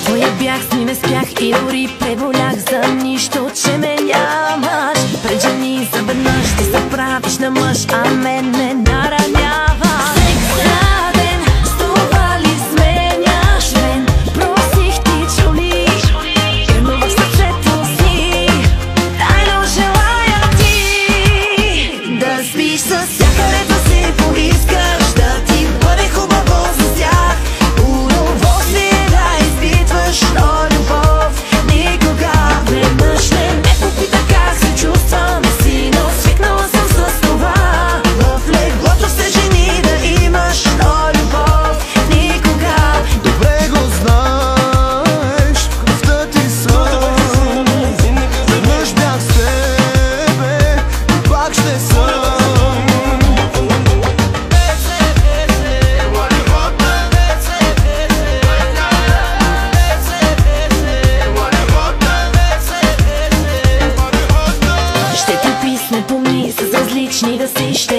Твоя бях, с ни не спях и дори преболях за нищо, че ме нямаш. Пред жени заведнъж ти се правиш на мъж, а мен не нараняваш. Всеки ден с това ли сменяш мен? Просих ти, чули, но в сърцето си тайно желая ти да спиш с всяка, където си поискаш, да ти бъде хубаво за тях. Удоволствие да изпитваш, но любов никога. Веднъж не попита как се чувствам си, но свикнала съм с това. В леглото се жени да имаш, но любов никога. Добре го знаеш, кръвта ти съм. Веднъж бях с тебе, пак ще съм. Ще ти писне, помни с различни да си ще